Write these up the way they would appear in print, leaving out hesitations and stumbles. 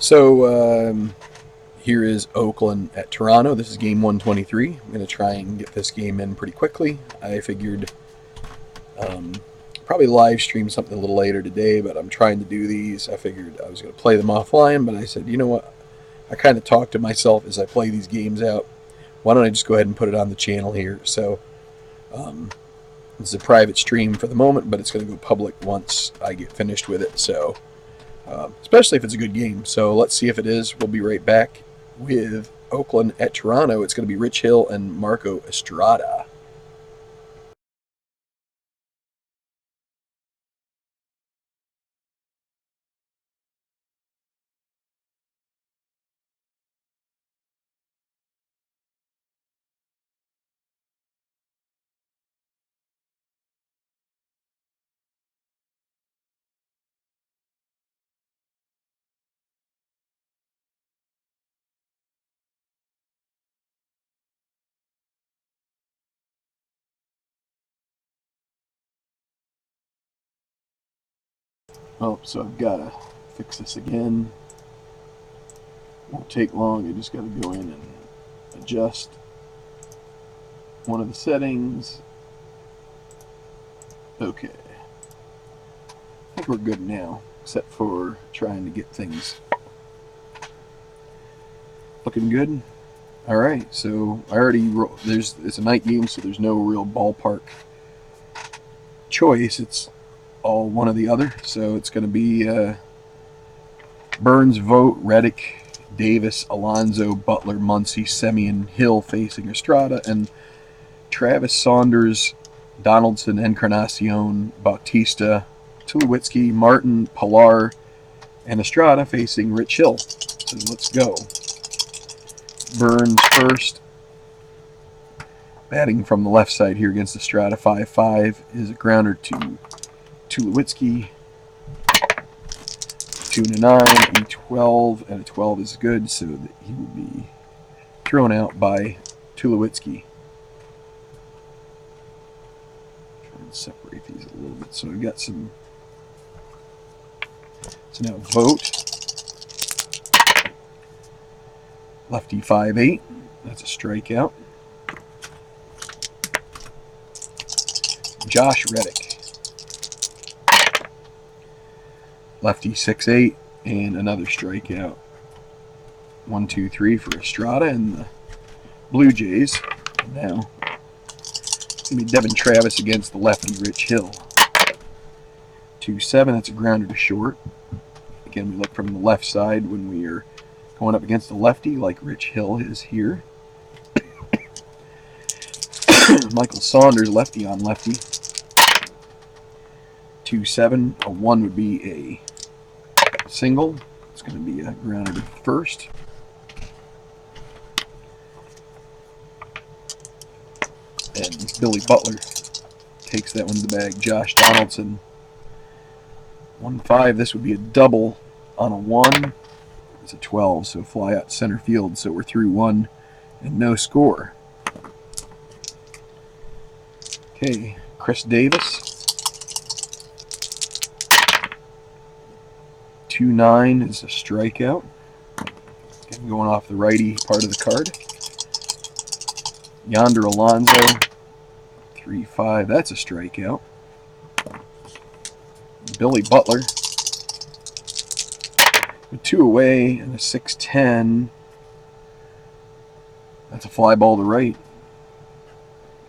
So here is Oakland at Toronto. This is game 123. I'm going to try and get this game in pretty quickly. I figured probably live stream something a little later today, but I'm trying to do these. I figured I was going to play them offline, but I said, you know what? I kind of talk to myself as I play these games out. Why don't I just go ahead and put it on the channel here? So this is a private stream for the moment, but it's going to go public once I get finished with it. So especially if it's a good game. So let's see if it is. We'll be right back with Oakland at Toronto. It's going to be Rich Hill and Marco Estrada. Oh, so I've got to fix this again. Won't take long. I just got to go in and adjust one of the settings. Okay. I think we're good now, except for trying to get things looking good. All right, so I already it's a night game, so there's no real ballpark choice. It's all one or the other. So it's going to be Burns, Vogt, Reddick, Davis, Alonso, Butler, Muncy, Semien, Hill facing Estrada, and Travis, Saunders, Donaldson, Encarnacion, Bautista, Tulowitzki, Martin, Pilar, and Estrada facing Rich Hill. So let's go. Burns first. Batting from the left side here against Estrada, 5-5 is a grounder to Tulowitzki. 2-9, E12, and a 12 is good, so that he will be thrown out by Tulowitzki. Try and separate these a little bit. So we've got some. So now Vogt. Lefty 5-8. That's a strikeout. Josh Reddick. Lefty 6-8 and another strikeout. 1-2-3 for Estrada and the Blue Jays. And now it's going to be Devon Travis against the lefty Rich Hill. 2-7, that's a grounder to short. Again, we look from the left side when we are going up against the lefty like Rich Hill is here. Michael Saunders, lefty on lefty. 2-7, a 1 would be a single. It's going to be a grounder to first. And Billy Butler takes that one to the bag. Josh Donaldson, 1-5. This would be a double on a 1. It's a 12, so fly out center field. So we're through 1 and no score. Okay, Chris Davis. 2-9 is a strikeout. Again, going off the righty part of the card. Yonder Alonso. 3-5, that's a strikeout. Billy Butler. With 2 away and a 6-10. That's a fly ball to right.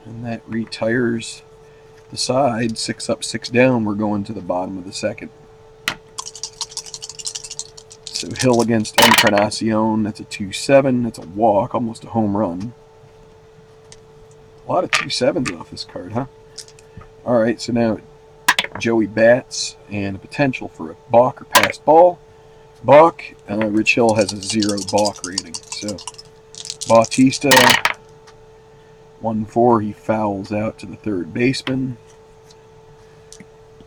And that retires the side. 6 up, 6 down. We're going to the bottom of the second. So Hill against Encarnacion. That's a 2-7. That's a walk, almost a home run. A lot of 2-7s off this card, huh? All right, so now Joey bats and a potential for a balk or passed ball. Balk. Rich Hill has a 0 balk rating. So Bautista, 1-4. He fouls out to the third baseman.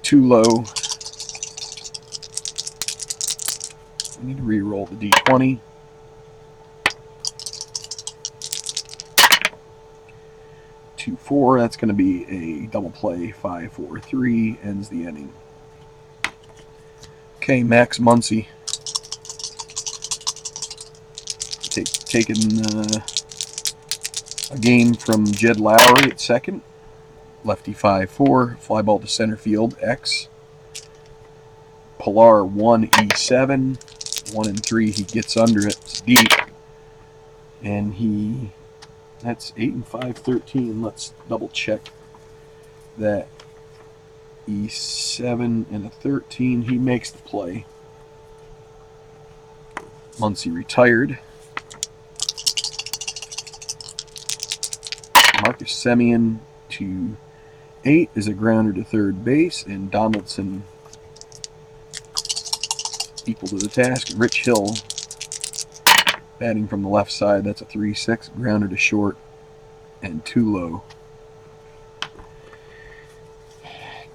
Too low. We need to re-roll the D20. That's going to be a double play. 5-4-3 ends the inning. Okay, Max Muncy. taking a game from Jed Lowry at second. Lefty 5-4, fly ball to center field, X. Pilar 1E7, 1 and 3. He gets under it. It's deep, and that's 8 and 5, 13. Let's double check that. E7 and a 13. He makes the play. Muncy retired. Marcus Semien to 8 is a grounder to third base, and Donaldson equal to the task. Rich Hill batting from the left side. That's a 3-6, grounder to short, and Tulo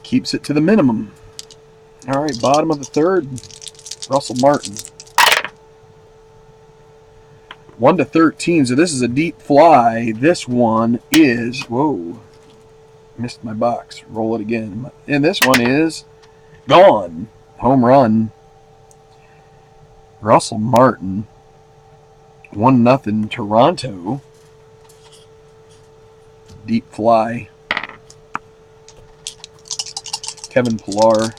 keeps it to the minimum. All right, bottom of the third, Russell Martin. 1 to 13, so this is a deep fly. This one is, whoa, missed my box. Roll it again. And this one is gone. Home run. Russell Martin. 1-0 Toronto. Deep fly. Kevin Pilar.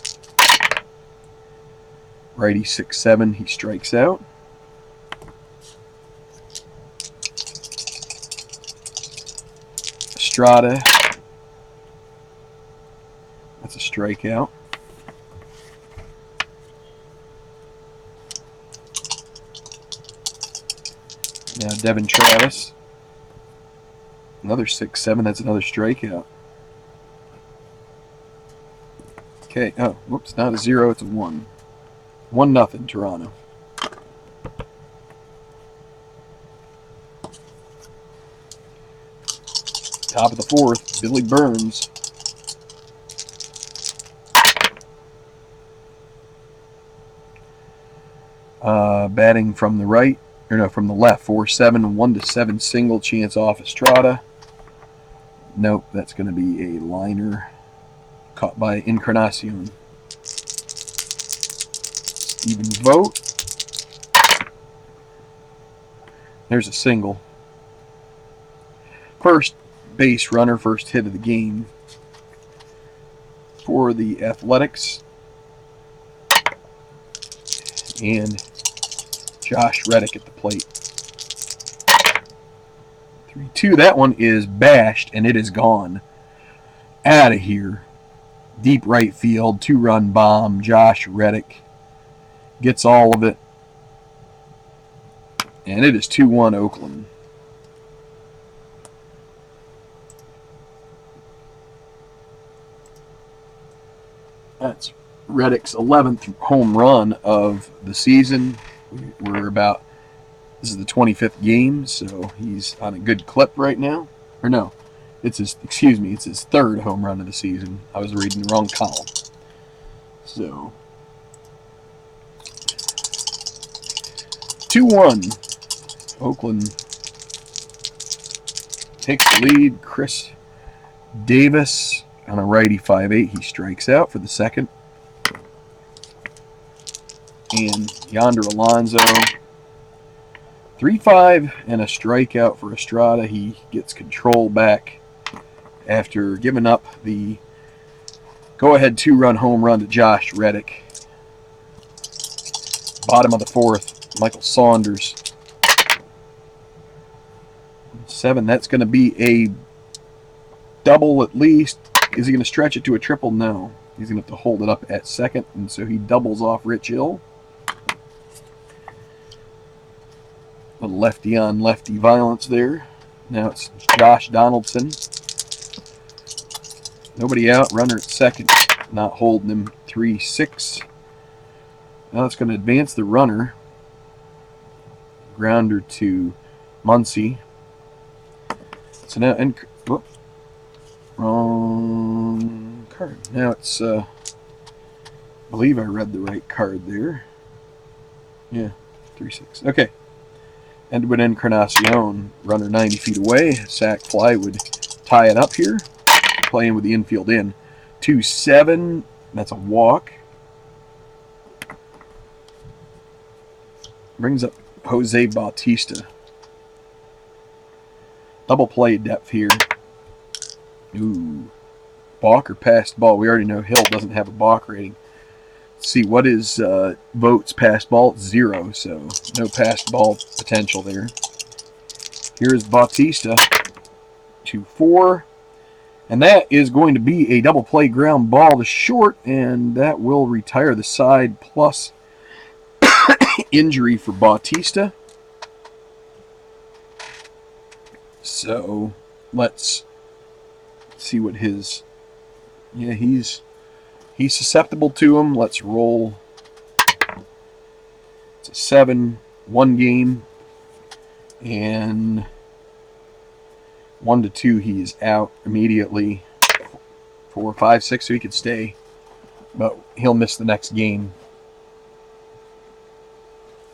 Righty 6-7. He strikes out. Estrada. That's a strikeout. Now Devon Travis. Another 6-7. That's another strikeout. Okay. Oh, whoops. Not a 0. It's a 1. 1-0 Toronto. Top of the fourth, Billy Burns. Batting from the right, or no, from the left, 4-7, 1-7 single, chance off Estrada. Nope, that's going to be a liner caught by Encarnacion. Even vote. There's a single. First base runner, first hit of the game for the Athletics. And Josh Reddick at the plate. 3-2. That one is bashed, and it is gone. Out of here. Deep right field, 2-run bomb. Josh Reddick gets all of it. And it is 2-1 Oakland. That's Reddick's 11th home run of the season. This is the 25th game, so he's on a good clip right now. Or no, it's his third home run of the season. I was reading the wrong column. So 2-1. Oakland takes the lead. Chris Davis on a righty 5-8. He strikes out for the second. And Yonder Alonso, 3-5 and a strikeout for Estrada. He gets control back after giving up the go-ahead 2-run home run to Josh Reddick. Bottom of the fourth, Michael Saunders. 7, that's going to be a double at least. Is he going to stretch it to a triple? No. He's going to have to hold it up at second, and so he doubles off Rich Hill. A lefty on lefty violence there. Now it's Josh Donaldson. Nobody out. Runner at second. Not holding him. 3-6. Now it's going to advance the runner. Grounder to Muncy. So now, wrong card. Now it's, I believe I read the right card there. Yeah, 3-6. Okay. And with Encarnacion, runner 90 feet away. Sack fly would tie it up here. Playing with the infield in. 2-7. That's a walk. Brings up José Bautista. Double play depth here. Ooh. Balk or passed ball. We already know Hill doesn't have a balk rating. Let's see, what is Vogt's passed ball? 0, so no passed ball potential there. Here's Bautista. 2-4. And that is going to be a double play ground ball to short, and that will retire the side plus injury for Bautista. So let's see what his... Yeah, he's susceptible to him. Let's roll. It's a 7, 1 game. And 1 to 2, he is out immediately. 4, 5, 6, so he could stay. But he'll miss the next game.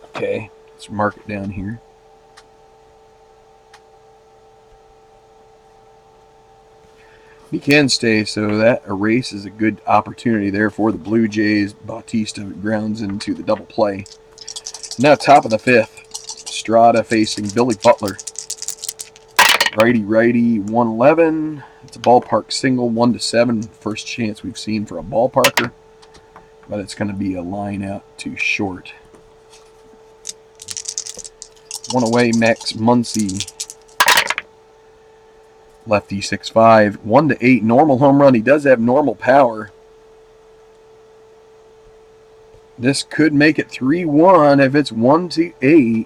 Okay, let's mark it down here. He can stay, so that erase is a good opportunity there for the Blue Jays. Bautista grounds into the double play. Now top of the 5th, Strata facing Billy Butler. Righty, 111. It's a ballpark single, 1-7. First chance we've seen for a ballparker, but it's going to be a line out to short. 1 away, Max Muncy. Lefty 6-5, 1-8, normal home run. He does have normal power. This could make it 3-1 if it's 1-8.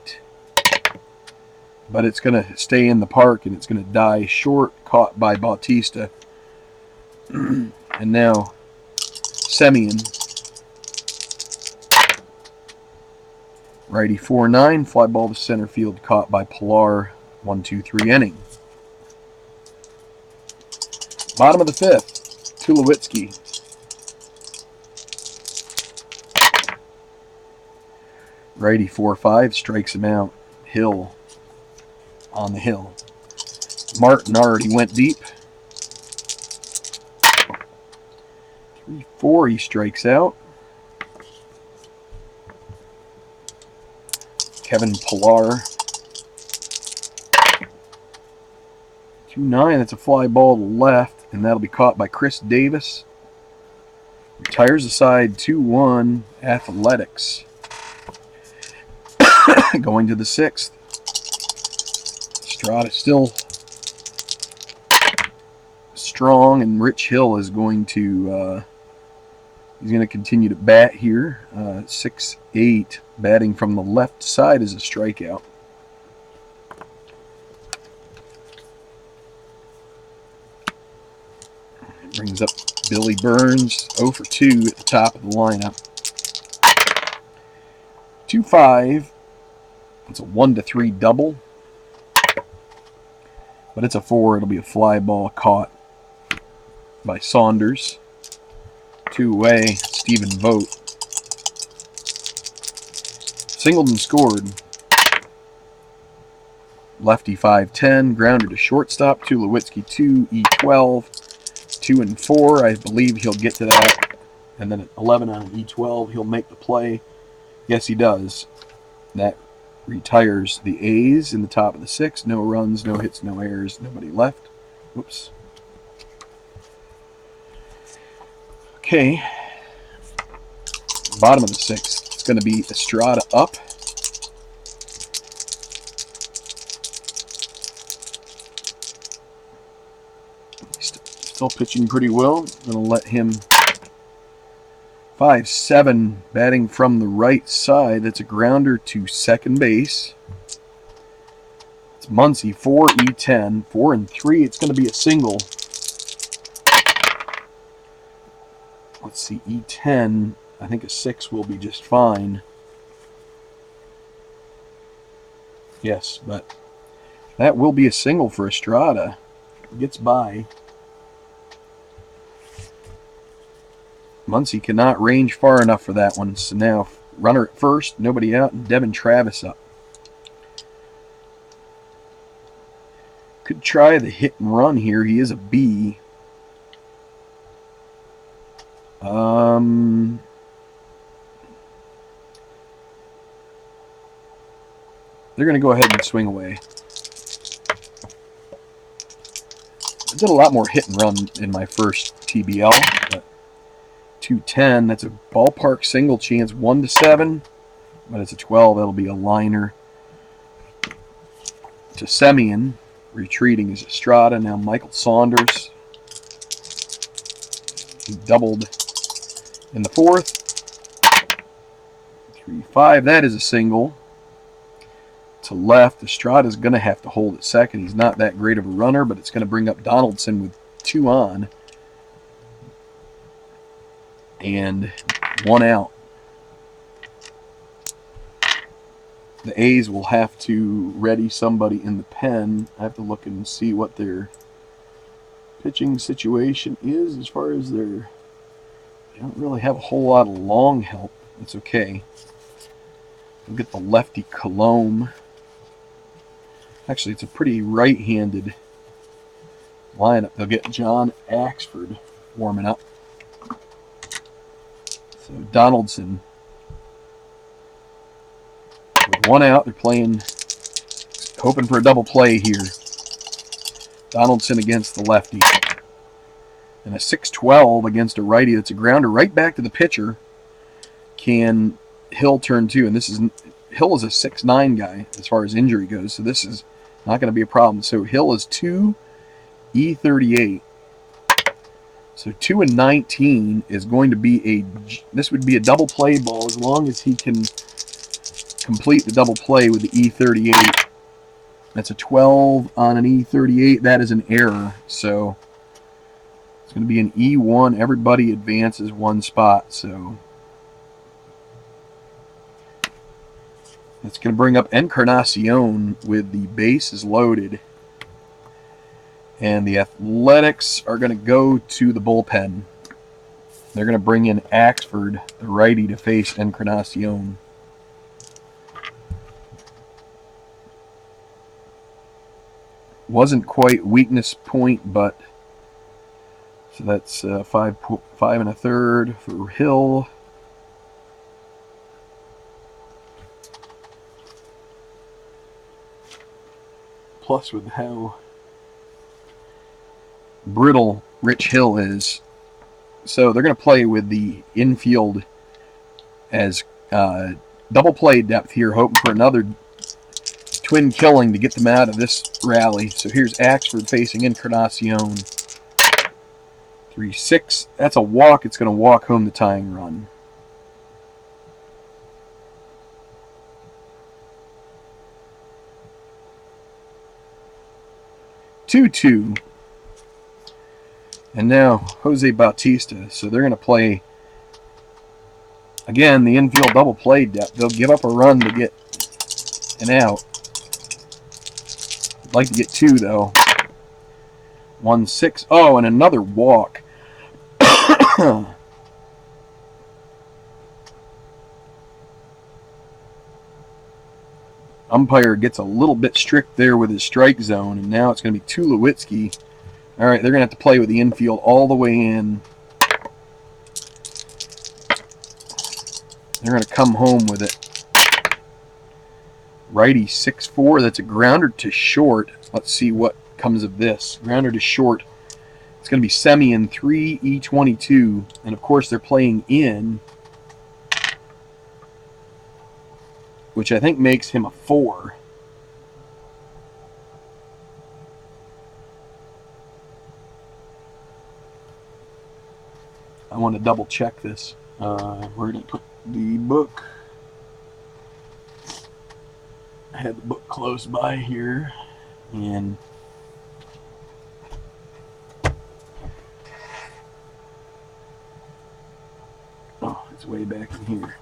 But it's going to stay in the park, and it's going to die short, caught by Bautista. And now, Semien. Righty 4-9, fly ball to center field, caught by Pilar. 1-2-3 inning. Bottom of the 5th, Tulowitzki. Righty 4-5, strikes him out. Hill on the hill. Martin already went deep. 3-4, he strikes out. Kevin Pilar. 2-9, that's a fly ball to left, and that'll be caught by Chris Davis. Retires the side 2-1, Athletics. Going to the 6th. Strata still strong, and Rich Hill is going to he's going to continue to bat here. 6-8, batting from the left side is a strikeout. Brings up Billy Burns, 0 for 2 at the top of the lineup. 2-5. It's a 1-3 double. But it's a 4. It'll be a fly ball caught by Saunders. 2 away, Stephen Vogt. Singleton scored. Lefty 5-10, grounder to shortstop. Tulowitzki 2, E12. 2-4, I believe he'll get to that. And then at 11 on an E12, he'll make the play. Yes, he does. That retires the A's in the top of the 6th. No runs, no hits, no errors, nobody left. Whoops. Okay. Bottom of the 6th. It's going to be Estrada up. Still pitching pretty well. I'm going to let him 5-7, batting from the right side. That's a grounder to second base. It's Muncy, 4E10, 4-3. It's going to be a single. Let's see, E10. I think a 6 will be just fine. Yes, but that will be a single for Estrada. Gets by. Muncy cannot range far enough for that one. So now runner at first, nobody out, and Devon Travis up. Could try the hit and run here. He is a B. They're going to go ahead and swing away. I did a lot more hit and run in my first TBL, but 210, that's a ballpark single chance, 1-7, but it's a 12. That'll be a liner to Semien. Retreating is Estrada. Now Michael Saunders. He doubled in the fourth. 3-5. That is a single. To left, Estrada's going to have to hold at second. He's not that great of a runner, but it's going to bring up Donaldson with 2 on. And 1 out. The A's will have to ready somebody in the pen. I have to look and see what their pitching situation is as far as their... They don't really have a whole lot of long help. It's okay. We'll get the lefty Colomb. Actually, it's a pretty right-handed lineup. They'll get John Axford warming up. So Donaldson with 1 out. They're playing, hoping for a double play here. Donaldson against the lefty. And a 6-12 against a righty. That's a grounder right back to the pitcher. Can Hill turn 2? And this is... Hill is a 6'9" guy as far as injury goes, so this is not going to be a problem. So Hill is 2 E38. So 2-19 is going to be a... This would be a double play ball as long as he can complete the double play with the E38. That's a 12 on an E38. That is an error. So it's going to be an E1. Everybody advances 1 spot. So it's going to bring up Encarnacion with the bases loaded. And the Athletics are going to go to the bullpen. They're going to bring in Axford, the righty, to face Encarnacion. Wasn't quite weakness point, but... So that's 5 1/3 for Hill. Plus with how brittle Rich Hill is. So they're going to play with the infield as double play depth here, hoping for another twin killing to get them out of this rally. So here's Axford facing Encarnacion. 3-6. That's a walk. It's going to walk home the tying run. Two. And now José Bautista. So they're going to play, again, the infield double play depth. They'll give up a run to get an out. I'd like to get 2, though. 1-6. Oh, and another walk. Umpire gets a little bit strict there with his strike zone, and now it's going to be Tulowitzki. All right, they're going to have to play with the infield all the way in. They're going to come home with it. Righty 6-4. That's a grounder to short. Let's see what comes of this. Grounder to short. It's going to be Semien 3 E22. And, of course, they're playing in, which I think makes him a 4. I want to double check this. Where did I put the book? I had the book close by here, and oh, it's way back in here.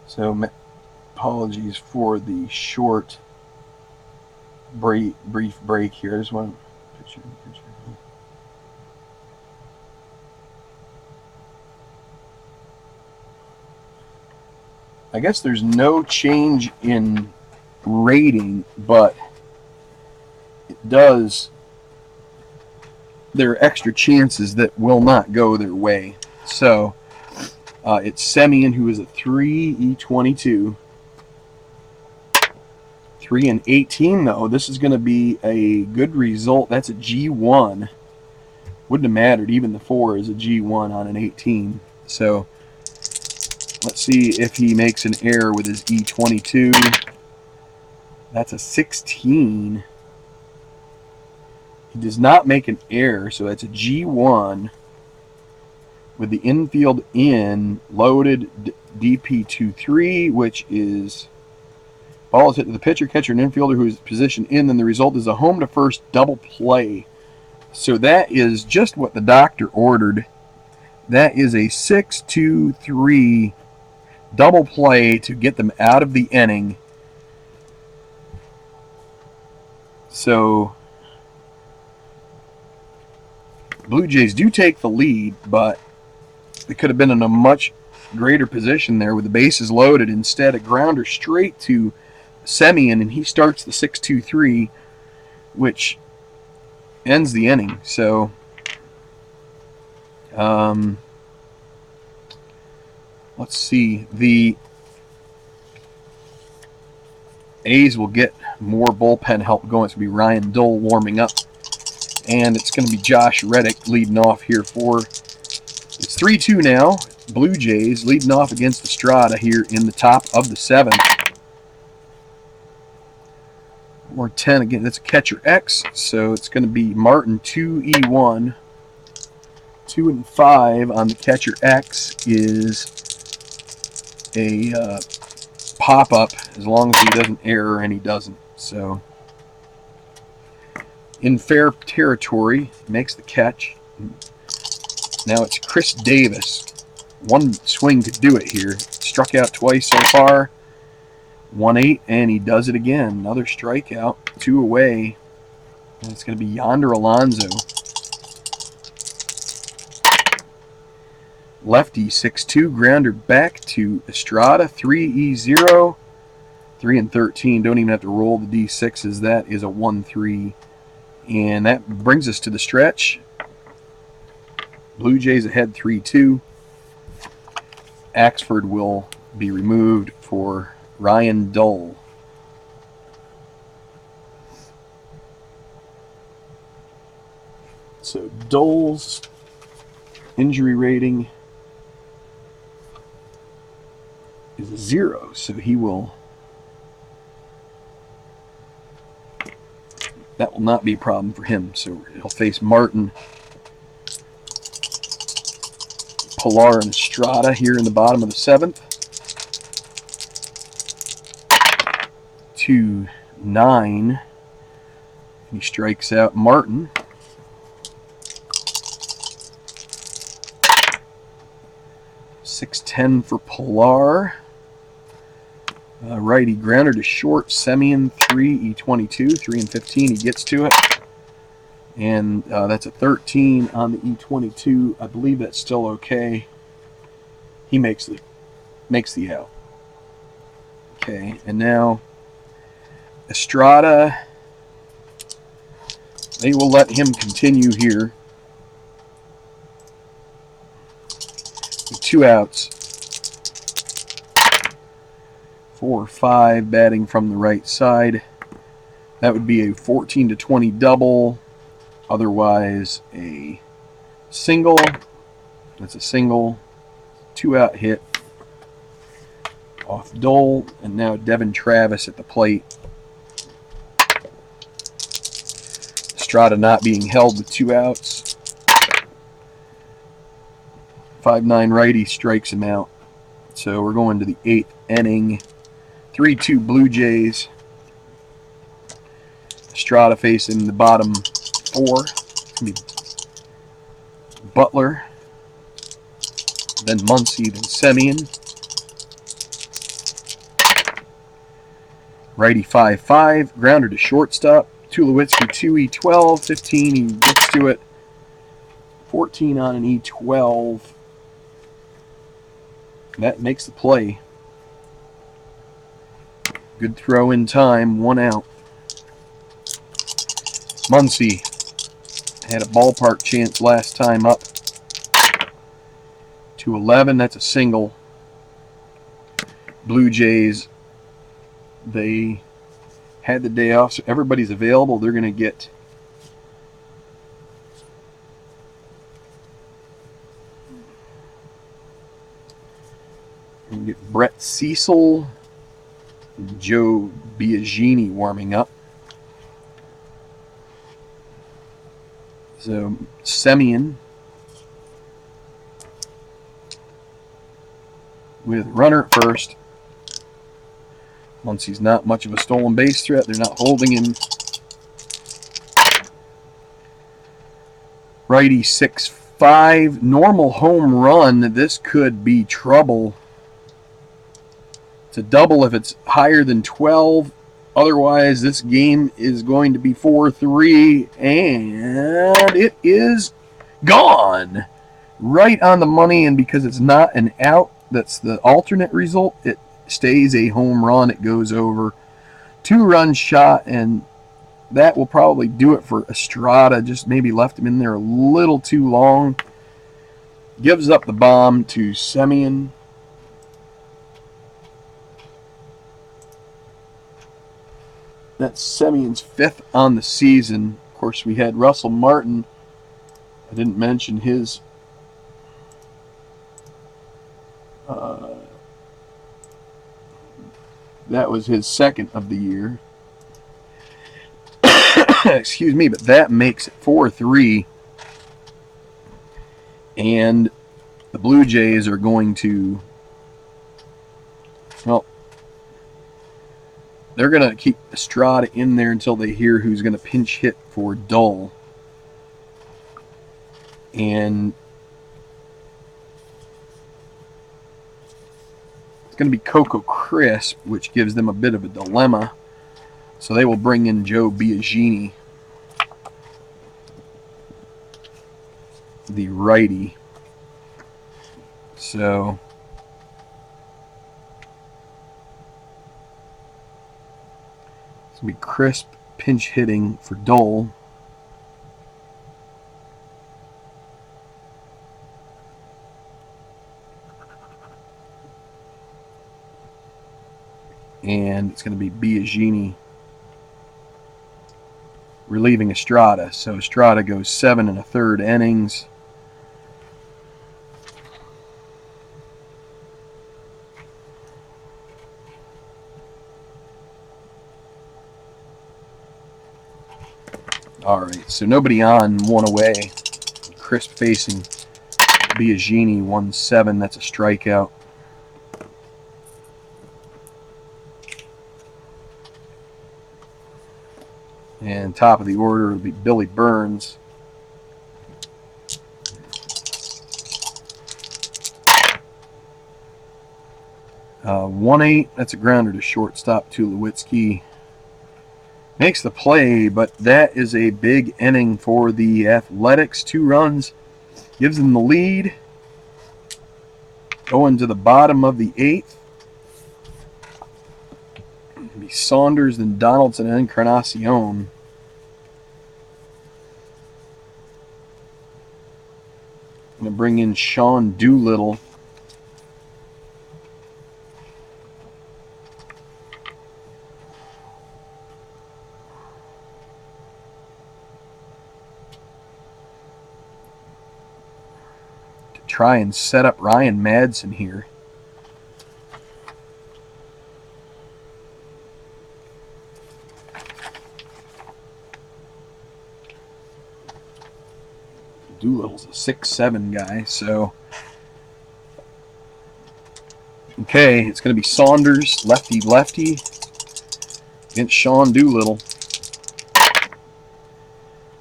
So, apologies for the short, brief break here. I just want to picture. I guess there's no change in rating, but it does. There are extra chances that will not go their way. So it's Semien, who is a 3 E22. 3 and 18, though. This is going to be a good result. That's a G1. Wouldn't have mattered. Even the 4 is a G1 on an 18. So let's see if he makes an error with his E22. That's a 16. He does not make an error, so that's a G1 with the infield in, loaded DP23, which is ball is hit to the pitcher, catcher, and infielder who is positioned in, and the result is a home to first double play. So that is just what the doctor ordered. That is a 6-2-3 double play to get them out of the inning. So Blue Jays do take the lead, but they could have been in a much greater position there with the bases loaded. Instead, a grounder straight to Semien, and he starts the 6-2-3, which ends the inning. So let's see. The A's will get more bullpen help going. It's going to be Ryan Dull warming up, and it's going to be Josh Reddick leading off here for. It's 3-2 now. Blue Jays leading off against Estrada here in the top of the 7th. Or 10 again. That's a catcher X, so it's going to be Martin 2E1. 2 and 5 on the catcher X is a pop-up as long as he doesn't error, and he doesn't. So in fair territory, makes the catch. Now it's Chris Davis. One swing could do it here. Struck out twice so far. 1-8, and he does it again. Another strikeout. 2 away. And it's going to be Yonder Alonso. Lefty 6-2. Grounder back to Estrada. 3E0. 3 and 13. Don't even have to roll the D6s. That is a 1-3. And that brings us to the stretch. Blue Jays ahead 3-2. Axford will be removed for Ryan Dull. So Dull's injury rating is 0, so he will. That will not be a problem for him. So he'll face Martin, Pilar, and Estrada here in the bottom of the 7th. 2-9. He strikes out Martin. .610 for Pilar. Righty grounder to short. Semien 3 E22. 3 and 15. He gets to it. And that's a 13 on the E22. I believe that's still okay. He makes the out. Okay, and now Estrada, they will let him continue here. With 2 outs. 4-5 batting from the right side. That would be a 14-20 double. Otherwise, a single. That's a single. 2-out hit off Dull. And now Devon Travis at the plate. Estrada not being held with 2 outs. 5-9 righty strikes him out. So we're going to the 8th inning. 3-2 Blue Jays. Estrada facing the bottom 4. It's going to be Butler. Then Muncy, then Semien. Righty 5-5. Grounder to shortstop. Tulowitzki 2E12. 15. He gets to it. 14 on an E12. That makes the play. Good throw in time, 1 out. Muncy had a ballpark chance last time up. 2-11, that's a single. Blue Jays, they had the day off, so everybody's available. They're going to get Brett Cecil and Joe Biagini warming up. So Semien with runner at first. Once he's not much of a stolen base threat, they're not holding him. Righty 6-5, normal home run. This could be trouble. It's a double if it's higher than 12. Otherwise, this game is going to be 4-3, and it is gone. Right on the money, and because it's not an out, that's the alternate result, it stays a home run. It goes over. 2-run shot, and that will probably do it for Estrada. Just maybe left him in there a little too long. Gives up the bomb to Semien. That's Semien's 5th on the season. Of course, we had Russell Martin. I didn't mention his that was his 2nd of the year. Excuse me, but that makes it 4-3. And the Blue Jays are going to, well, they're going to keep Estrada in there until they hear who's going to pinch hit for Dull. And it's going to be Coco Crisp, which gives them a bit of a dilemma. So they will bring in Joe Biagini, the righty. So it's going to be Crisp pinch hitting for Dull. And it's going to be Biagini relieving Estrada. So Estrada goes 7 1/3 innings. All right, so nobody on, 1 away. Crisp facing Biagini, 1-7. That's a strikeout. And top of the order will be Billy Burns. Uh, 1-8. That's a grounder to shortstop. Tulowitzki makes the play, but that is a big inning for the Athletics. 2 runs gives them the lead. Going to the bottom of the 8th. It'll be Saunders, then Donaldson, and Encarnacion. I'm going to bring in Sean Doolittle. To try and set up Ryan Madsen here. Doolittle's a 6'7" guy, so okay, it's going to be Saunders, lefty against Sean Doolittle.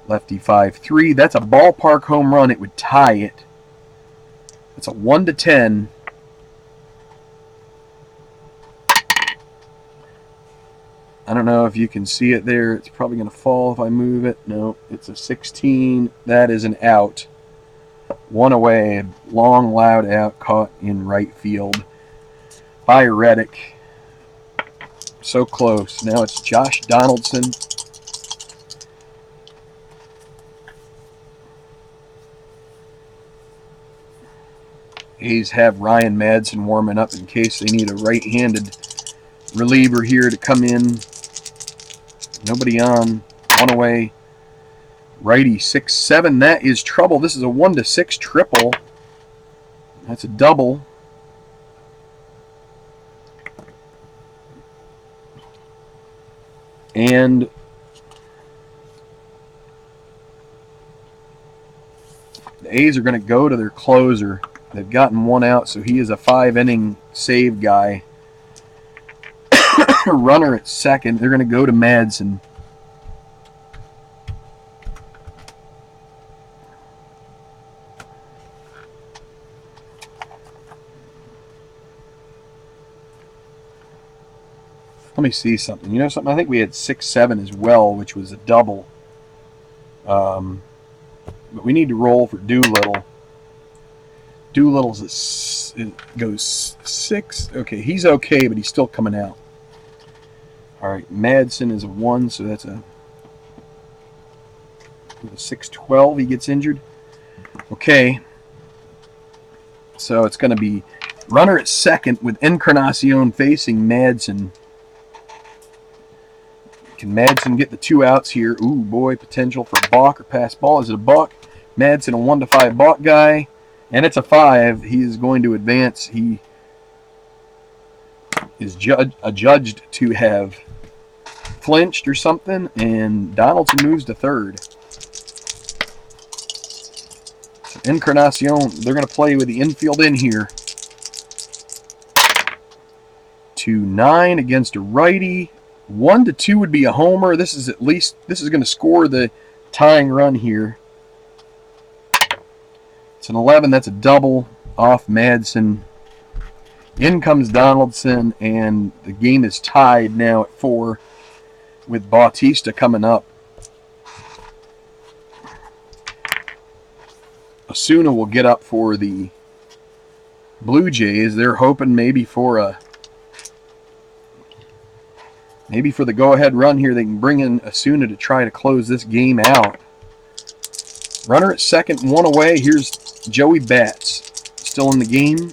Lefty 5'3". That's a ballpark home run. It would tie it. It's a 1-10. I don't know if you can see it there. It's probably going to fall if I move it. No, it's a 16. That is an out. 1 away. Long, loud out caught in right field by Reddick. So close. Now it's Josh Donaldson. A's have Ryan Madsen warming up in case they need a right-handed reliever here to come in. Nobody on. One away. Righty 6-7. That is trouble. This is a 1-6 triple. That's a double. And the A's are going to go to their closer. They've gotten one out, so he is a 5-inning save guy. Runner at second. They're going to go to Madsen. Let me see something. You know something? I think we had 6-7 as well, which was a double. But we need to roll for Doolittle. Doolittle's it goes 6. Okay, he's okay, but he's still coming out. All right, Madsen is a 1, so that's a 6-12. He gets injured. Okay, so it's going to be runner at second with Encarnacion facing Madsen. Can Madsen get the 2 outs here? Ooh, boy, potential for a balk or pass ball. Is it a balk? Madsen, a 1-5 balk guy. And it's a 5. He is going to advance. He is adjudged to have flinched or something. And Donaldson moves to third. So Encarnacion, they're going to play with the infield in here. 2-9 against a righty. 1-2 would be a homer. This is going to score the tying run here. It's an 11. That's a double off Madsen. In comes Donaldson, and the game is tied now at 4 with Bautista coming up. Osuna will get up for the Blue Jays. They're hoping maybe for the go-ahead run here. They can bring in Osuna to try to close this game out. Runner at second, 1 away. Here's Joey Bats still in the game.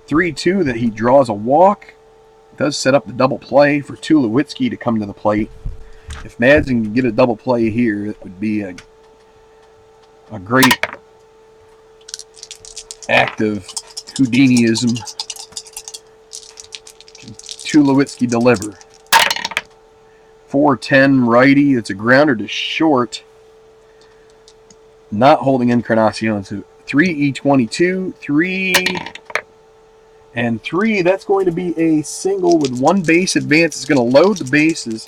3-2 that he draws a walk. Does set up the double play for Tulowitzki to come to the plate. If Madsen can get a double play here, it would be a great act of Houdiniism. Tulowitzki deliver. 4-10 righty. It's a grounder to short. Not holding Encarnacion. So 3E22, 3 and 3. That's going to be a single with 1 base advance. It's going to load the bases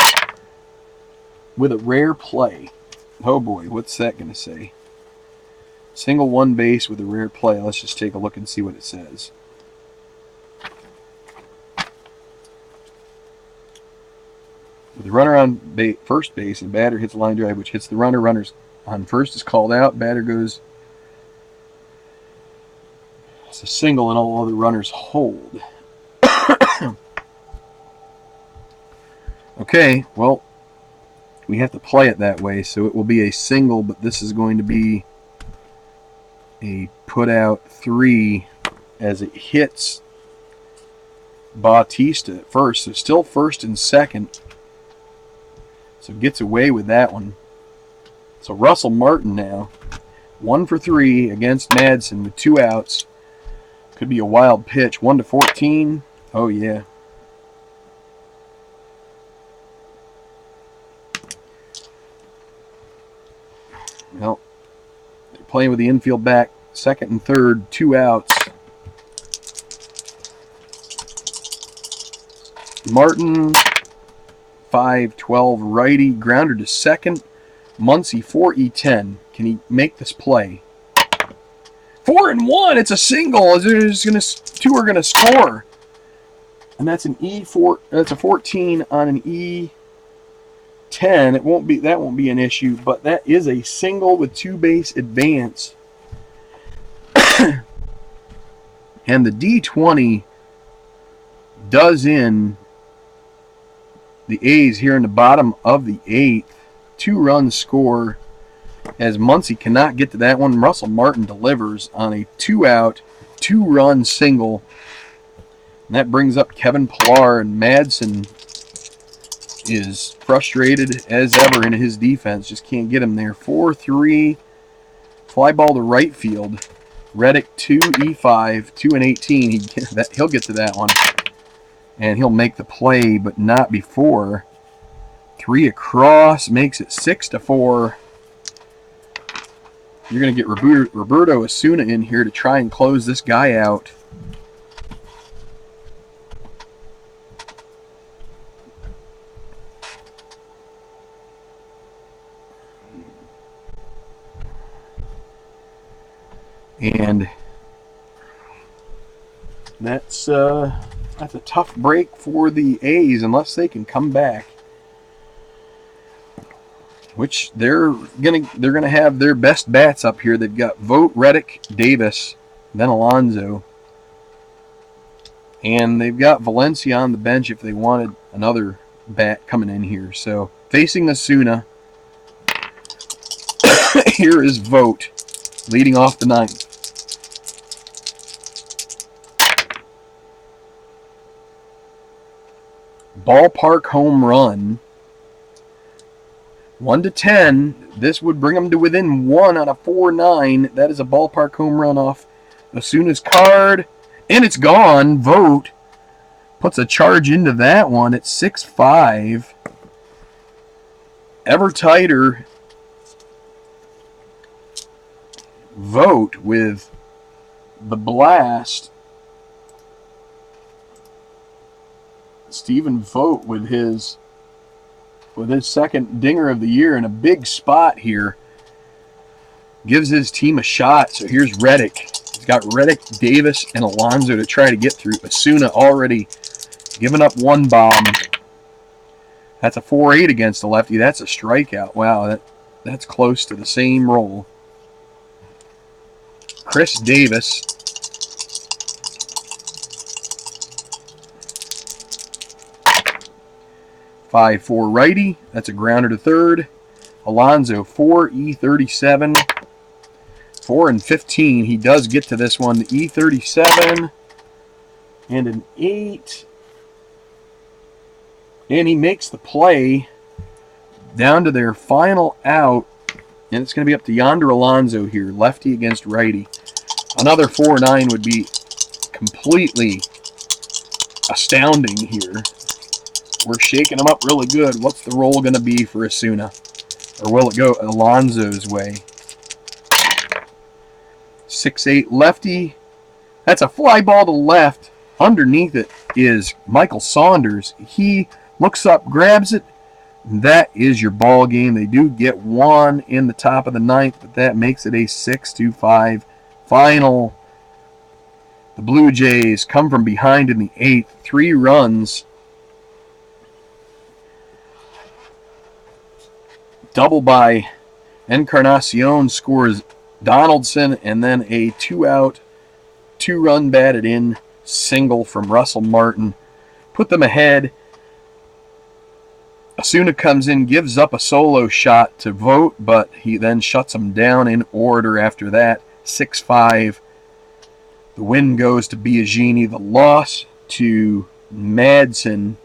with a rare play. Oh boy, what's that going to say? Single 1 base with a rare play. Let's just take a look and see what it says. With the runner on first base, and batter hits a line drive, which hits the runner. Runner's on first is called out. Batter goes. It's a single, and all other runners hold. Okay, well, we have to play it that way, so it will be a single, but this is going to be a put out 3 as it hits Bautista at first. So still first and second. So gets away with that one. So Russell Martin now. 1 for 3 against Madsen with 2 outs. Could be a wild pitch. 1-14. Oh, yeah. Well, they're playing with the infield back. Second and third. 2 outs. Martin... 5-12 righty, grounder to second. Muncy 4E10. Can he make this play? 4-1. It's a single. 2 are gonna score, and that's an E4. That's a 14 on an E10. That won't be an issue, but that is a single with 2 base advance. And the D20 does in the A's here in the bottom of the 8th. 2-run score as Muncy cannot get to that one. Russell Martin delivers on a 2-out, 2-run single. And that brings up Kevin Pillar, and Madsen is frustrated as ever in his defense. Just can't get him there. 4-3. Fly ball to right field. Reddick 2-E5, 2-18. He'll get to that one. And he'll make the play, but not before. 3 across makes it 6-4. You're going to get Roberto Osuna in here to try and close this guy out. And that's a tough break for the A's unless they can come back. Which they're gonna have their best bats up here. They've got Vogt, Reddick, Davis, then Alonso, and they've got Valencia on the bench if they wanted another bat coming in here. So facing Osuna, here is Vogt leading off the 9th. Ballpark home run. 1-10. This would bring them to within 1 on a 4-9. That is a ballpark home run off Osuna's card. And it's gone. Vogt puts a charge into that one at 6-5. Ever tighter. Vogt with the blast. Stephen Vogt with his second dinger of the year in a big spot here. Gives his team a shot. So here's Reddick. He's got Reddick, Davis, and Alonso to try to get through. Osuna already giving up one bomb. That's a 4-8 against the lefty. That's a strikeout. Wow, that's close to the same roll. Chris Davis. (5-4) righty. That's a grounder to third. Alonso 4-E37. 4-15. He does get to this one. The E37 and an 8. And he makes the play down to their final out. And it's going to be up to Yonder Alonso here. Lefty against righty. Another 4-9 would be completely astounding here. We're shaking them up really good. What's the roll going to be for Osuna? Or will it go Alonso's way? 6-8 lefty. That's a fly ball to left. Underneath it is Michael Saunders. He looks up, grabs it. That is your ball game. They do get one in the top of the 9th, but that makes it a 6-5 final. The Blue Jays come from behind in the 8th. 3 runs. Double by Encarnacion scores Donaldson, and then a 2-out, 2-run batted in single from Russell Martin. Put them ahead. Osuna comes in, gives up a solo shot to Vogt, but he then shuts him down in order after that. 6-5. The win goes to Biagini. The loss to Madsen.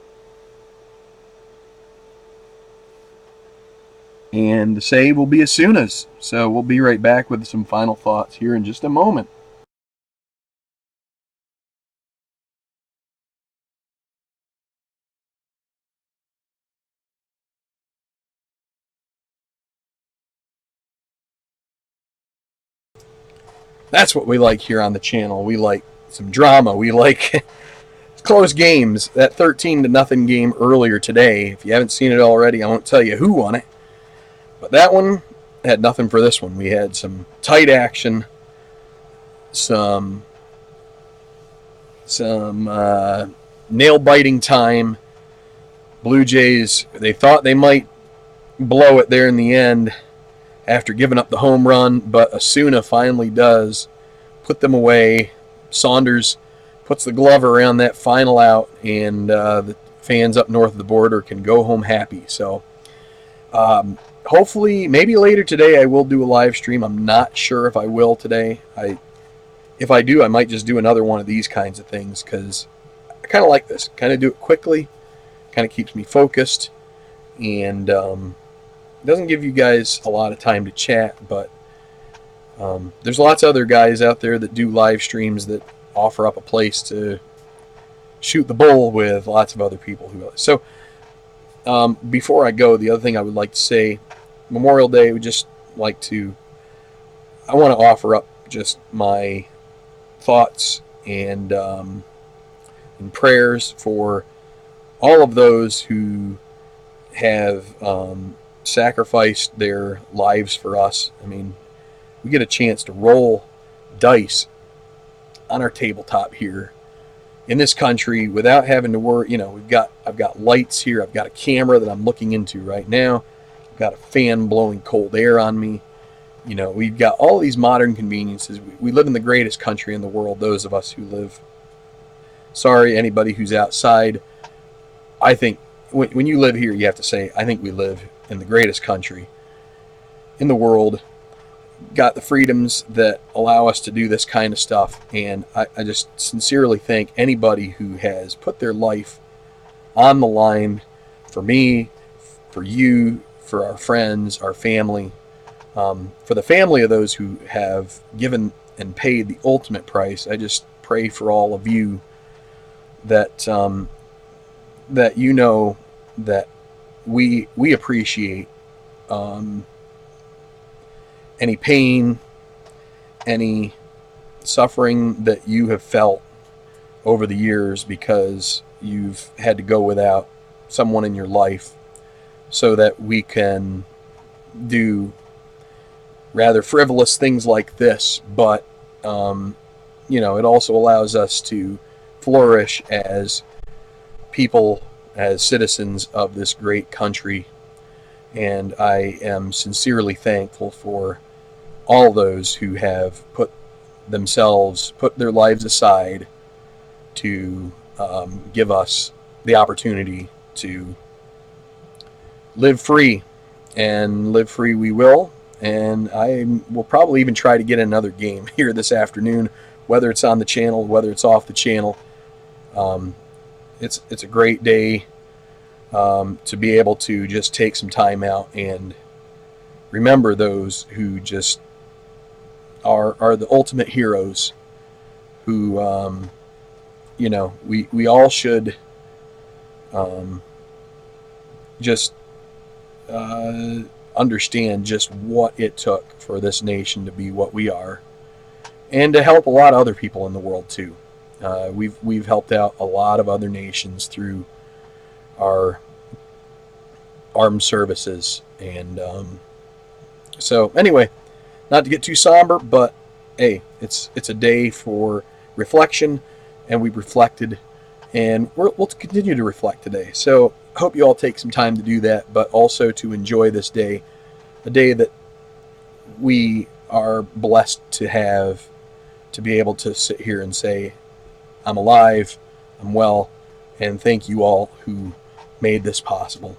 And the save will be Osuna's. So we'll be right back with some final thoughts here in just a moment. That's what we like here on the channel. We like some drama. We like close games. That 13-0 game earlier today, if you haven't seen it already, I won't tell you who won it. But that one had nothing for this one. We had some tight action, some nail-biting time. Blue Jays, they thought they might blow it there in the end after giving up the home run, but Osuna finally does put them away. Saunders puts the glove around that final out, and the fans up north of the border can go home happy. So hopefully, maybe later today I will do a live stream. I'm not sure if I will today. If I do, I might just do another one of these kinds of things, because I kind of like this. Kind of do it quickly. Kind of keeps me focused, and doesn't give you guys a lot of time to chat, but there's lots of other guys out there that do live streams that offer up a place to shoot the bull with lots of other people. So before I go, the other thing I would like to say, Memorial Day, I want to offer up just my thoughts and prayers for all of those who have sacrificed their lives for us. I mean, we get a chance to roll dice on our tabletop here in this country without having to worry. You know, I've got lights here. I've got a camera that I'm looking into right now. I've got a fan blowing cold air on me. You know, we've got all these modern conveniences. We live in the greatest country in the world, those of us who live. Sorry, anybody who's outside. I think when you live here, you have to say, I think we live in the greatest country in the world. Got the freedoms that allow us to do this kind of stuff, and I just sincerely thank anybody who has put their life on the line for me, for you, for our friends, our family, for the family of those who have given and paid the ultimate price. I just pray for all of you that that you know that we appreciate any pain, any suffering that you have felt over the years because you've had to go without someone in your life, so that we can do rather frivolous things like this. But you know, it also allows us to flourish as people, as citizens of this great country. And I am sincerely thankful for all those who have put their lives aside to give us the opportunity to live free. And live free we will. And I will probably even try to get another game here this afternoon, whether it's on the channel, whether it's off the channel. It's a great day to be able to just take some time out and remember those who just are the ultimate heroes, who you know, we all should just understand just what it took for this nation to be what we are, and to help a lot of other people in the world too. We've helped out a lot of other nations through our armed services, and so anyway, not to get too somber, but hey, it's a day for reflection, and we've reflected, and we'll continue to reflect today. So I hope you all take some time to do that, but also to enjoy this day, a day that we are blessed to have, to be able to sit here and say, I'm alive, I'm well, and thank you all who made this possible.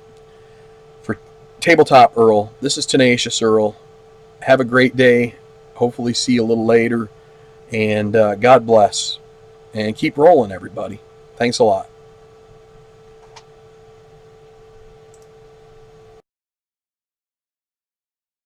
For Tabletop Earl, this is Tenacious Earl. Have a great day. Hopefully see you a little later. And God bless. And keep rolling, everybody. Thanks a lot.